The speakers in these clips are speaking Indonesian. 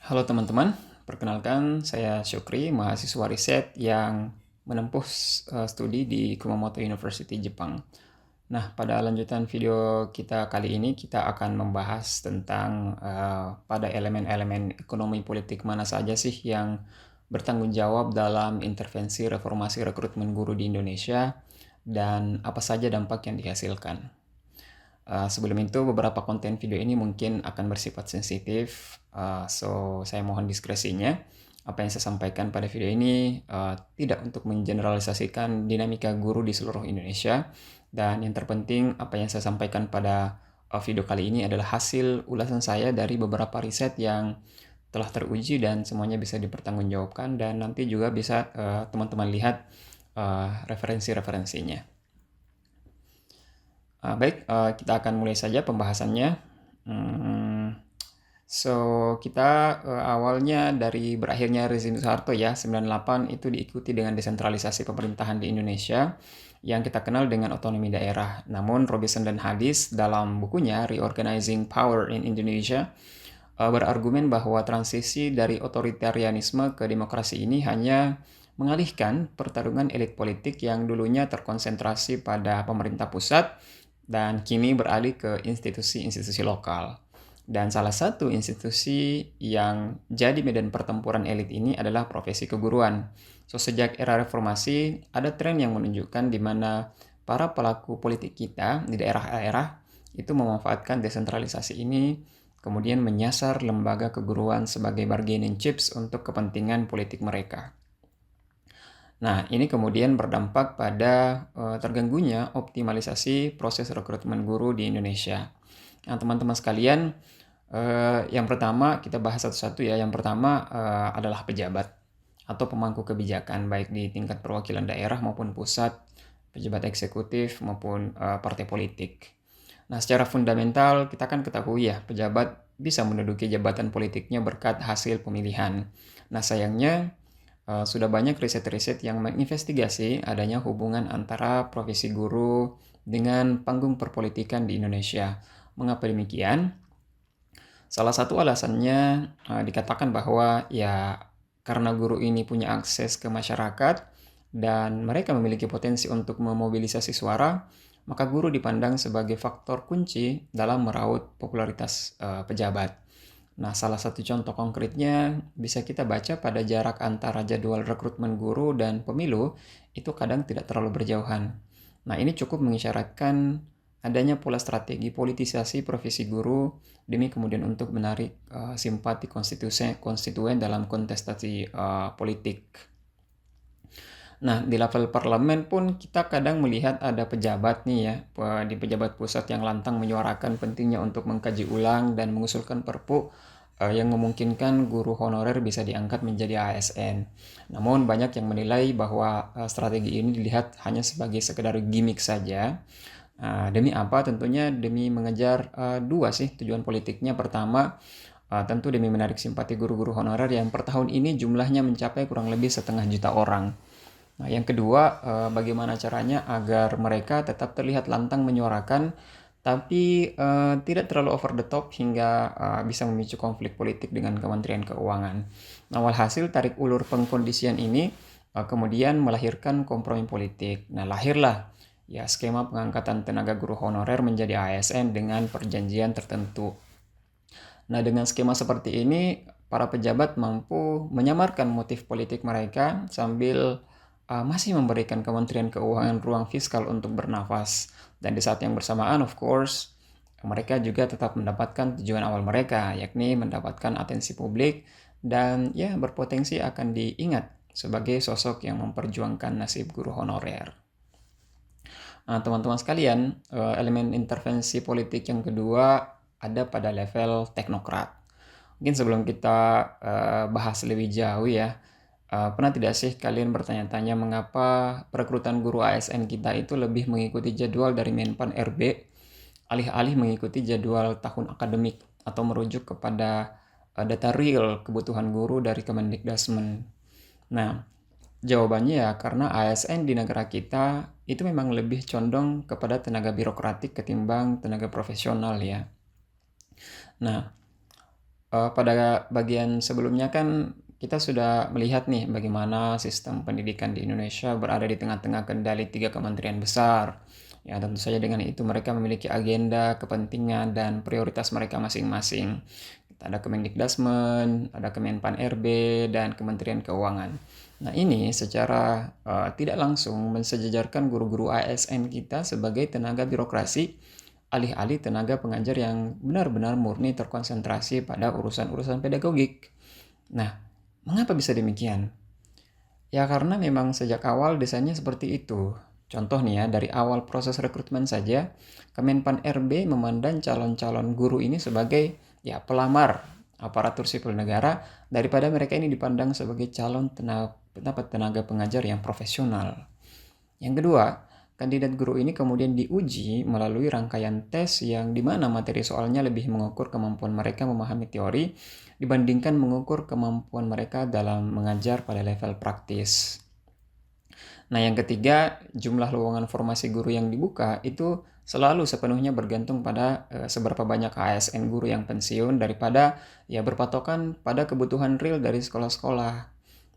Halo teman-teman, perkenalkan saya Syukri, mahasiswa riset yang menempuh studi di Kumamoto University, Jepang. Nah, pada lanjutan video kita kali ini kita akan membahas tentang pada elemen-elemen ekonomi politik mana saja sih yang bertanggung jawab dalam intervensi reformasi rekrutmen guru di Indonesia dan apa saja dampak yang dihasilkan. Sebelum itu, beberapa konten video ini mungkin akan bersifat sensitif, so saya mohon diskresinya. Apa yang saya sampaikan pada video ini tidak untuk mengeneralisasikan dinamika guru di seluruh Indonesia. Dan yang terpenting, apa yang saya sampaikan pada video kali ini adalah hasil ulasan saya dari beberapa riset yang telah teruji dan semuanya bisa dipertanggungjawabkan. Dan nanti juga bisa teman-teman lihat referensi-referensinya. Baik, kita akan mulai saja pembahasannya. Kita awalnya dari berakhirnya rezim Soeharto ya, 98 itu diikuti dengan desentralisasi pemerintahan di Indonesia yang kita kenal dengan otonomi daerah. Namun Robinson dan Hadis dalam bukunya Reorganizing Power in Indonesia berargumen bahwa transisi dari otoritarianisme ke demokrasi ini hanya mengalihkan pertarungan elit politik yang dulunya terkonsentrasi pada pemerintah pusat dan kini beralih ke institusi-institusi lokal. Dan salah satu institusi yang jadi medan pertempuran elit ini adalah profesi keguruan. So, sejak era reformasi, ada tren yang menunjukkan di mana para pelaku politik kita di daerah-daerah itu memanfaatkan desentralisasi ini, kemudian menyasar lembaga keguruan sebagai bargaining chips untuk kepentingan politik mereka. Nah, ini kemudian berdampak pada terganggunya optimalisasi proses rekrutmen guru di Indonesia. Nah, teman-teman sekalian, yang pertama kita bahas satu-satu ya. Yang pertama adalah pejabat atau pemangku kebijakan, baik di tingkat perwakilan daerah maupun pusat, pejabat eksekutif maupun partai politik. Nah, secara fundamental kita kan ketahui ya, pejabat bisa menduduki jabatan politiknya berkat hasil pemilihan. Nah, sayangnya sudah banyak riset-riset yang menginvestigasi adanya hubungan antara profesi guru dengan panggung perpolitikan di Indonesia. Mengapa demikian? Salah satu alasannya dikatakan bahwa ya karena guru ini punya akses ke masyarakat dan mereka memiliki potensi untuk memobilisasi suara, maka guru dipandang sebagai faktor kunci dalam meraup popularitas pejabat. Nah, salah satu contoh konkretnya bisa kita baca pada jarak antara jadwal rekrutmen guru dan pemilu itu kadang tidak terlalu berjauhan. Nah, ini cukup mengisyaratkan adanya pola strategi politisasi profesi guru demi kemudian untuk menarik simpati konstituen dalam kontestasi politik. Nah, di level parlemen pun kita kadang melihat ada pejabat nih ya, di pejabat pusat yang lantang menyuarakan pentingnya untuk mengkaji ulang dan mengusulkan perpu yang memungkinkan guru honorer bisa diangkat menjadi ASN. Namun banyak yang menilai bahwa strategi ini dilihat hanya sebagai sekedar gimmick saja. Demi apa? Tentunya demi mengejar dua sih tujuan politiknya. Pertama, tentu demi menarik simpati guru-guru honorer yang per tahun ini jumlahnya mencapai kurang lebih 500.000 orang. Nah, yang kedua, bagaimana caranya agar mereka tetap terlihat lantang menyuarakan, tapi tidak terlalu over the top hingga bisa memicu konflik politik dengan Kementerian Keuangan. Nah, walhasil tarik ulur pengkondisian ini kemudian melahirkan kompromi politik. Nah, lahirlah ya skema pengangkatan tenaga guru honorer menjadi ASN dengan perjanjian tertentu. Nah, dengan skema seperti ini, para pejabat mampu menyamarkan motif politik mereka sambil masih memberikan Kementerian Keuangan ruang fiskal untuk bernafas. Dan di saat yang bersamaan, of course, mereka juga tetap mendapatkan tujuan awal mereka, yakni mendapatkan atensi publik dan ya berpotensi akan diingat sebagai sosok yang memperjuangkan nasib guru honorer. Nah, teman-teman sekalian, elemen intervensi politik yang kedua ada pada level teknokrat. Mungkin sebelum kita bahas lebih jauh ya, pernah tidak sih kalian bertanya-tanya mengapa perekrutan guru ASN kita itu lebih mengikuti jadwal dari Menpan RB alih-alih mengikuti jadwal tahun akademik atau merujuk kepada data real kebutuhan guru dari Kemendikbudrismen? Nah, jawabannya ya karena ASN di negara kita itu memang lebih condong kepada tenaga birokratik ketimbang tenaga profesional ya. Nah, Pada bagian sebelumnya kan kita sudah melihat nih bagaimana sistem pendidikan di Indonesia berada di tengah-tengah kendali 3 kementerian besar. Ya, tentu saja dengan itu mereka memiliki agenda, kepentingan, dan prioritas mereka masing-masing. Kita ada Kemendikbudrismen, ada Kemenpan-RB, dan Kementerian Keuangan. Nah, ini secara tidak langsung mensejajarkan guru-guru ASN kita sebagai tenaga birokrasi, alih-alih tenaga pengajar yang benar-benar murni terkonsentrasi pada urusan-urusan pedagogik. Nah, mengapa bisa demikian? Ya karena memang sejak awal desainnya seperti itu. Contoh nih ya, dari awal proses rekrutmen saja, Kemenpan RB memandang calon-calon guru ini sebagai ya pelamar aparatur sipil negara daripada mereka ini dipandang sebagai calon tenaga pengajar yang profesional. Yang kedua, kandidat guru ini kemudian diuji melalui rangkaian tes yang dimana materi soalnya lebih mengukur kemampuan mereka memahami teori dibandingkan mengukur kemampuan mereka dalam mengajar pada level praktis. Nah, yang ketiga, jumlah lowongan formasi guru yang dibuka itu selalu sepenuhnya bergantung pada seberapa banyak ASN guru yang pensiun daripada ya berpatokan pada kebutuhan real dari sekolah-sekolah.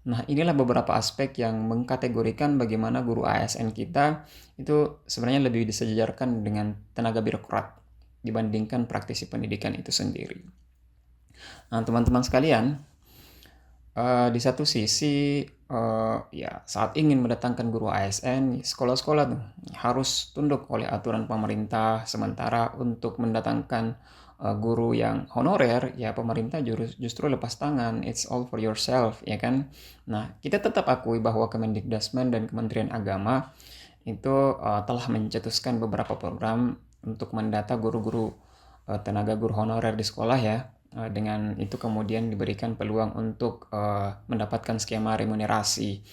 Nah, inilah beberapa aspek yang mengkategorikan bagaimana guru ASN kita itu sebenarnya lebih disejajarkan dengan tenaga birokrat dibandingkan praktisi pendidikan itu sendiri. Nah, teman-teman sekalian, di satu sisi, ya saat ingin mendatangkan guru ASN, sekolah-sekolah tuh harus tunduk oleh aturan pemerintah, sementara untuk mendatangkan guru yang honorer, ya pemerintah justru lepas tangan, it's all for yourself, ya kan? Nah, kita tetap akui bahwa Kemendikbudrismen dan Kementerian Agama itu telah mencetuskan beberapa program untuk mendata guru-guru tenaga guru honorer di sekolah ya. Dengan itu kemudian diberikan peluang untuk mendapatkan skema remunerasi.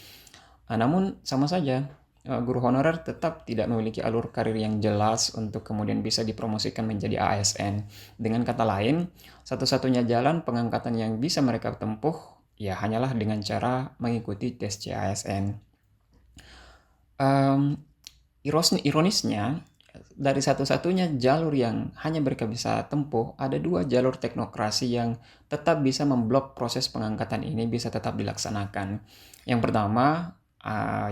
Namun sama saja, guru honorer tetap tidak memiliki alur karir yang jelas untuk kemudian bisa dipromosikan menjadi ASN. Dengan kata lain, satu-satunya jalan pengangkatan yang bisa mereka tempuh ya hanyalah dengan cara mengikuti tes CASN. Ironisnya, dari satu-satunya jalur yang hanya mereka bisa tempuh, ada 2 jalur teknokrasi yang tetap bisa memblok proses pengangkatan ini bisa tetap dilaksanakan. Yang pertama,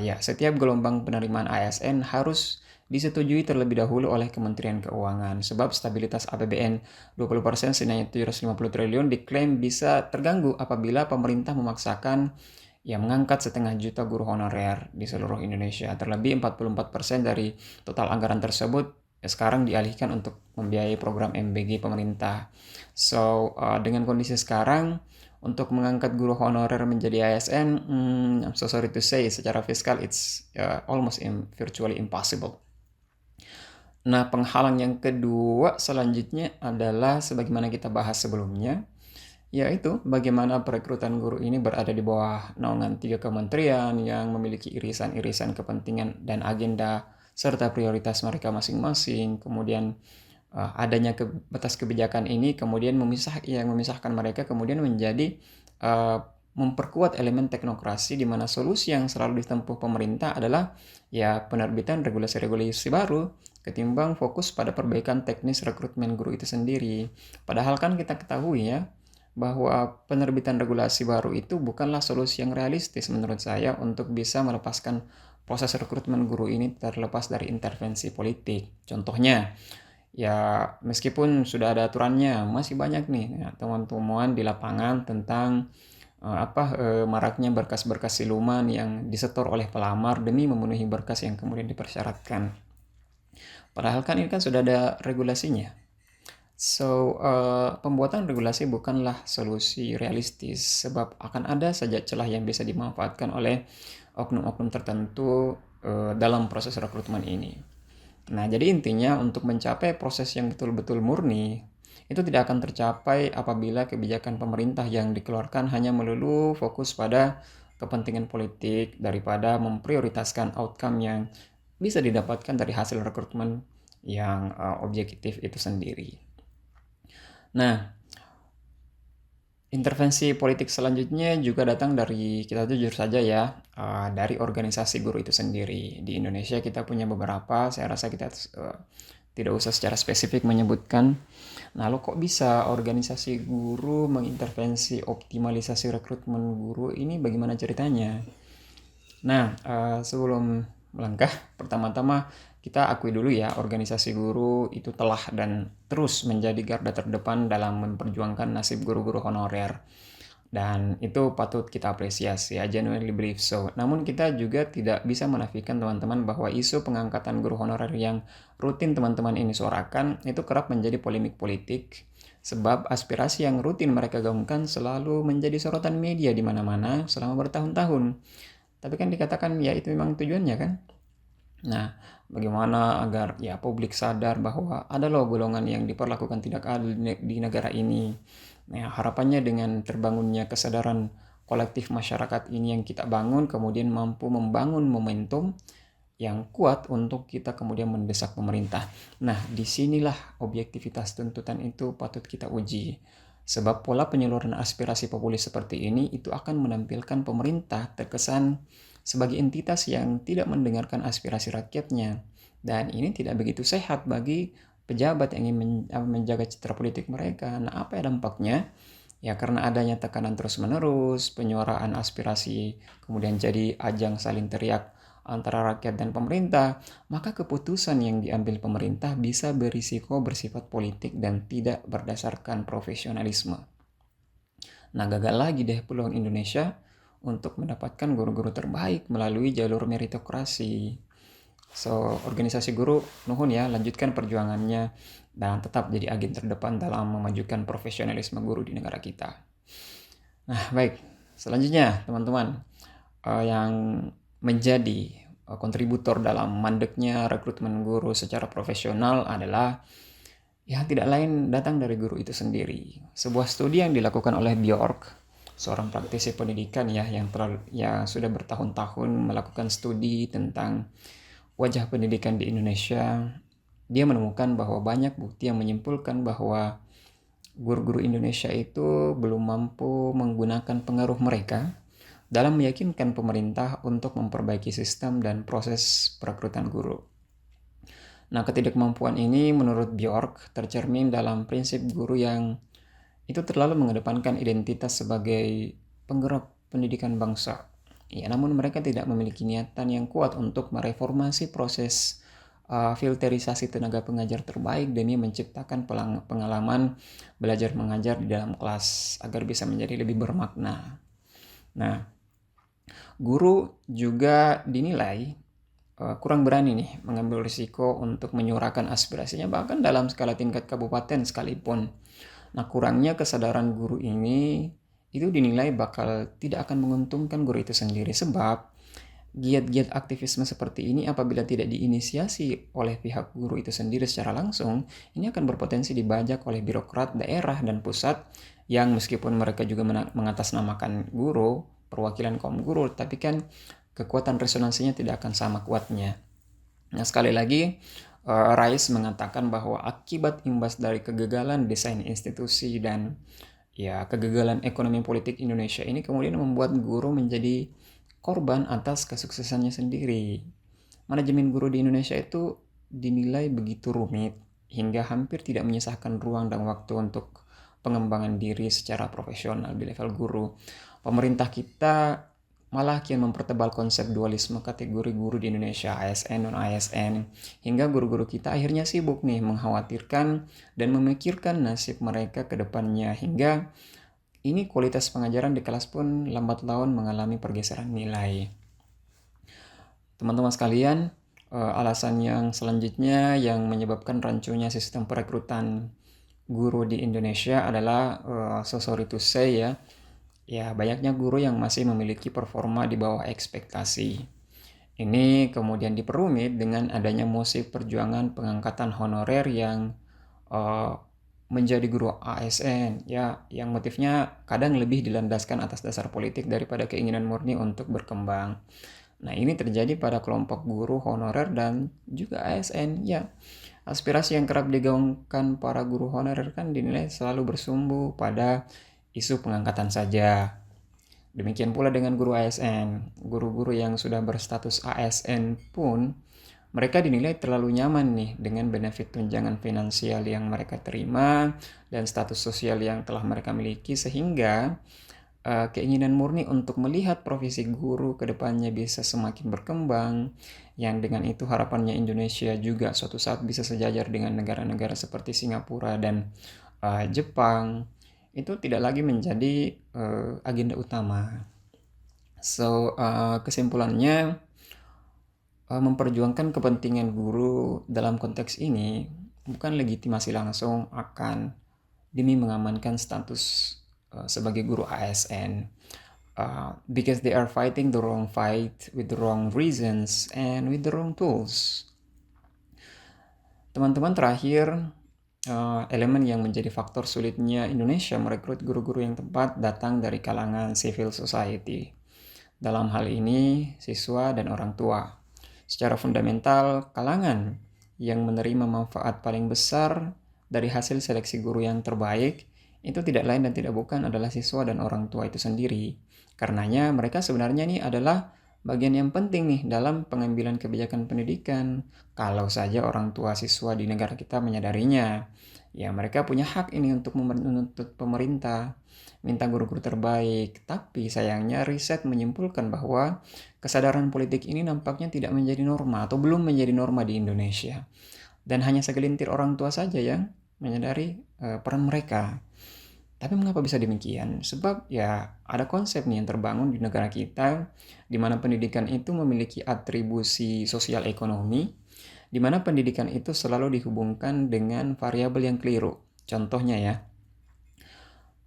ya setiap gelombang penerimaan ASN harus disetujui terlebih dahulu oleh Kementerian Keuangan, sebab stabilitas APBN 20% senilai 750 triliun diklaim bisa terganggu apabila pemerintah memaksakan yang mengangkat 500 juta guru honorer di seluruh Indonesia. Terlebih 44% dari total anggaran tersebut sekarang dialihkan untuk membiayai program MBG pemerintah. So, dengan kondisi sekarang, untuk mengangkat guru honorer menjadi ASN, I'm so sorry to say, secara fiskal it's almost virtually impossible. Nah, penghalang yang kedua selanjutnya adalah sebagaimana kita bahas sebelumnya, yaitu bagaimana perekrutan guru ini berada di bawah naungan 3 kementerian yang memiliki irisan-irisan kepentingan dan agenda serta prioritas mereka masing-masing. Kemudian adanya batas kebijakan ini kemudian memisahkan mereka kemudian menjadi memperkuat elemen teknokrasi di mana solusi yang selalu ditempuh pemerintah adalah ya penerbitan regulasi-regulasi baru ketimbang fokus pada perbaikan teknis rekrutmen guru itu sendiri. Padahal kan kita ketahui ya bahwa penerbitan regulasi baru itu bukanlah solusi yang realistis menurut saya untuk bisa melepaskan proses rekrutmen guru ini terlepas dari intervensi politik. Contohnya, ya meskipun sudah ada aturannya, masih banyak nih ya, temuan-temuan di lapangan tentang maraknya berkas-berkas siluman yang disetor oleh pelamar demi memenuhi berkas yang kemudian dipersyaratkan. Padahal kan ini kan sudah ada regulasinya. So, pembuatan regulasi bukanlah solusi realistis sebab akan ada saja celah yang bisa dimanfaatkan oleh oknum-oknum tertentu dalam proses rekrutmen ini. Nah, jadi intinya untuk mencapai proses yang betul-betul murni, itu tidak akan tercapai apabila kebijakan pemerintah yang dikeluarkan hanya melulu fokus pada kepentingan politik daripada memprioritaskan outcome yang bisa didapatkan dari hasil rekrutmen yang objektif itu sendiri. Nah, intervensi politik selanjutnya juga datang dari, kita jujur saja ya, dari organisasi guru itu sendiri. Di Indonesia kita punya beberapa, saya rasa kita tidak usah secara spesifik menyebutkan. Nah, lo kok bisa organisasi guru mengintervensi optimalisasi rekrutmen guru ini, bagaimana ceritanya? Nah, sebelum melangkah, pertama-tama kita akui dulu ya, organisasi guru itu telah dan terus menjadi garda terdepan dalam memperjuangkan nasib guru-guru honorer. Dan itu patut kita apresiasi, I genuinely believe so. Namun kita juga tidak bisa menafikan teman-teman bahwa isu pengangkatan guru honorer yang rutin teman-teman ini suarakan itu kerap menjadi polemik politik, sebab aspirasi yang rutin mereka gaungkan selalu menjadi sorotan media di mana-mana selama bertahun-tahun. Tapi kan dikatakan ya itu memang tujuannya kan. Nah, bagaimana agar ya publik sadar bahwa ada loh golongan yang diperlakukan tidak adil di negara ini. Nah, harapannya dengan terbangunnya kesadaran kolektif masyarakat ini yang kita bangun, kemudian mampu membangun momentum yang kuat untuk kita kemudian mendesak pemerintah. Nah, disinilah objektivitas tuntutan itu patut kita uji. Sebab pola penyaluran aspirasi populis seperti ini itu akan menampilkan pemerintah terkesan sebagai entitas yang tidak mendengarkan aspirasi rakyatnya. Dan ini tidak begitu sehat bagi pejabat yang ingin menjaga citra politik mereka. Nah, apa ya dampaknya? Ya karena adanya tekanan terus-menerus, penyuaraan aspirasi, kemudian jadi ajang saling teriak antara rakyat dan pemerintah, maka keputusan yang diambil pemerintah bisa berisiko bersifat politik dan tidak berdasarkan profesionalisme. Nah, gagal lagi deh peluang Indonesia untuk mendapatkan guru-guru terbaik melalui jalur meritokrasi. So, organisasi guru, nuhun ya, lanjutkan perjuangannya dan tetap jadi agen terdepan dalam memajukan profesionalisme guru di negara kita. Nah, baik. Selanjutnya, teman-teman, yang menjadi kontributor dalam mandeknya rekrutmen guru secara profesional adalah ya tidak lain datang dari guru itu sendiri. Sebuah studi yang dilakukan oleh Bjork, seorang praktisi pendidikan ya yang sudah bertahun-tahun melakukan studi tentang wajah pendidikan di Indonesia, dia menemukan bahwa banyak bukti yang menyimpulkan bahwa guru-guru Indonesia itu belum mampu menggunakan pengaruh mereka dalam meyakinkan pemerintah untuk memperbaiki sistem dan proses perekrutan guru. Nah, ketidakmampuan ini menurut Bjork tercermin dalam prinsip guru yang itu terlalu mengedepankan identitas sebagai penggerak pendidikan bangsa. Ya, namun mereka tidak memiliki niatan yang kuat untuk mereformasi proses filterisasi tenaga pengajar terbaik demi menciptakan pengalaman belajar mengajar di dalam kelas agar bisa menjadi lebih bermakna. Nah, guru juga dinilai kurang berani nih mengambil risiko untuk menyuarakan aspirasinya bahkan dalam skala tingkat kabupaten sekalipun. Nah, kurangnya kesadaran guru ini itu dinilai bakal tidak akan menguntungkan guru itu sendiri sebab giat-giat aktivisme seperti ini apabila tidak diinisiasi oleh pihak guru itu sendiri secara langsung, ini akan berpotensi dibajak oleh birokrat daerah dan pusat yang meskipun mereka juga mengatasnamakan guru, perwakilan kaum guru, tapi kan kekuatan resonansinya tidak akan sama kuatnya. Nah, sekali lagi, Rais mengatakan bahwa akibat imbas dari kegagalan desain institusi dan ya kegagalan ekonomi politik Indonesia ini kemudian membuat guru menjadi korban atas kesuksesannya sendiri. Manajemen guru di Indonesia itu dinilai begitu rumit hingga hampir tidak menyisakan ruang dan waktu untuk pengembangan diri secara profesional di level guru. Pemerintah kita malah kian mempertebal konsep dualisme kategori guru di Indonesia, ASN, non-ASN, hingga guru-guru kita akhirnya sibuk nih mengkhawatirkan dan memikirkan nasib mereka ke depannya, hingga ini kualitas pengajaran di kelas pun lambat laun mengalami pergeseran nilai. Teman-teman sekalian, alasan yang selanjutnya yang menyebabkan rancunya sistem perekrutan guru di Indonesia adalah so sorry to say ya banyaknya guru yang masih memiliki performa di bawah ekspektasi. Ini kemudian diperumit dengan adanya musik perjuangan pengangkatan honorer yang menjadi guru ASN ya, yang motifnya kadang lebih dilandaskan atas dasar politik daripada keinginan murni untuk berkembang. Nah, ini terjadi pada kelompok guru honorer dan juga ASN ya. Aspirasi yang kerap digaungkan para guru honorer kan dinilai selalu bersumbu pada isu pengangkatan saja. Demikian pula dengan guru ASN. Guru-guru yang sudah berstatus ASN pun mereka dinilai terlalu nyaman nih dengan benefit tunjangan finansial yang mereka terima dan status sosial yang telah mereka miliki, sehingga keinginan murni untuk melihat profesi guru ke depannya bisa semakin berkembang, yang dengan itu harapannya Indonesia juga suatu saat bisa sejajar dengan negara-negara seperti Singapura dan Jepang, itu tidak lagi menjadi agenda utama. So, kesimpulannya, memperjuangkan kepentingan guru dalam konteks ini bukan legitimasi langsung akan demi mengamankan status sebagai guru ASN, because they are fighting the wrong fight with the wrong reasons and with the wrong tools. Teman-teman, terakhir, elemen yang menjadi faktor sulitnya Indonesia merekrut guru-guru yang tepat datang dari kalangan civil society. Dalam hal ini, siswa dan orang tua. Secara fundamental, kalangan yang menerima manfaat paling besar dari hasil seleksi guru yang terbaik itu tidak lain dan tidak bukan adalah siswa dan orang tua itu sendiri. Karenanya mereka sebenarnya nih adalah bagian yang penting nih dalam pengambilan kebijakan pendidikan. Kalau saja orang tua siswa di negara kita menyadarinya, ya mereka punya hak ini untuk menuntut pemerintah minta guru-guru terbaik. Tapi sayangnya riset menyimpulkan bahwa kesadaran politik ini nampaknya tidak menjadi norma atau belum menjadi norma di Indonesia. Dan hanya segelintir orang tua saja yang menyadari peran mereka. Tapi mengapa bisa demikian? Sebab ya ada konsep nih yang terbangun di negara kita, di mana pendidikan itu memiliki atribusi sosial ekonomi, di mana pendidikan itu selalu dihubungkan dengan variabel yang keliru. Contohnya ya,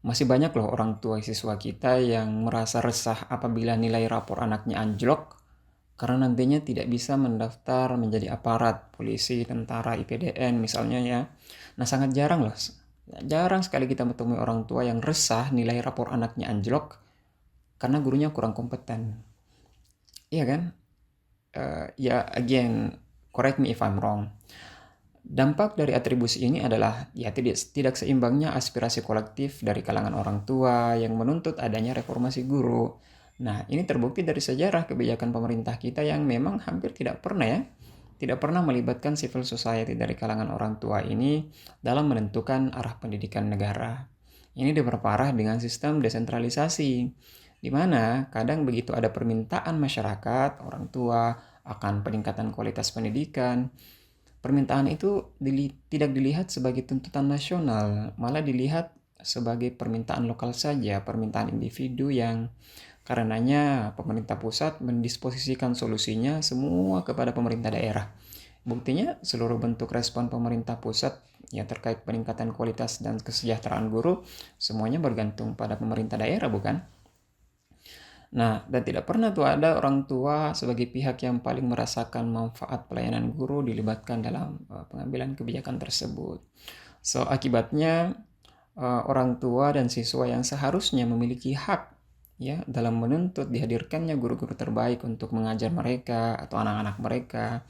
masih banyak loh orang tua siswa kita yang merasa resah apabila nilai rapor anaknya anjlok karena nantinya tidak bisa mendaftar menjadi aparat, polisi, tentara, IPDN misalnya ya. Nah, sangat jarang loh. Jarang sekali kita menemui orang tua yang resah nilai rapor anaknya anjlok karena gurunya kurang kompeten. Iya kan? Ya, again, correct me if I'm wrong. Dampak dari atribusi ini adalah ya tidak seimbangnya aspirasi kolektif dari kalangan orang tua yang menuntut adanya reformasi guru. Nah, ini terbukti dari sejarah kebijakan pemerintah kita yang memang hampir tidak pernah melibatkan civil society dari kalangan orang tua ini dalam menentukan arah pendidikan negara. Ini diperparah dengan sistem desentralisasi, di mana kadang begitu ada permintaan masyarakat, orang tua akan peningkatan kualitas pendidikan, permintaan itu tidak dilihat sebagai tuntutan nasional, malah dilihat sebagai permintaan lokal saja, permintaan individu yang karenanya pemerintah pusat mendisposisikan solusinya semua kepada pemerintah daerah. Buktinya seluruh bentuk respon pemerintah pusat yang terkait peningkatan kualitas dan kesejahteraan guru semuanya bergantung pada pemerintah daerah, bukan? Nah, dan tidak pernah tuh ada orang tua sebagai pihak yang paling merasakan manfaat pelayanan guru dilibatkan dalam pengambilan kebijakan tersebut. So, akibatnya orang tua dan siswa yang seharusnya memiliki hak ya dalam menuntut dihadirkannya guru-guru terbaik untuk mengajar mereka atau anak-anak mereka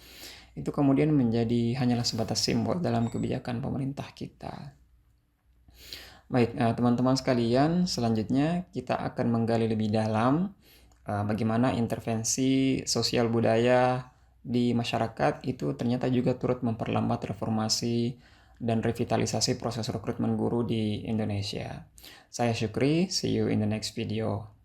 itu kemudian menjadi hanyalah sebatas simbol dalam kebijakan pemerintah kita. Baik, teman-teman sekalian, selanjutnya kita akan menggali lebih dalam bagaimana intervensi sosial budaya di masyarakat itu ternyata juga turut memperlambat reformasi dan revitalisasi proses rekrutmen guru di Indonesia. Saya Syukri, see you in the next video.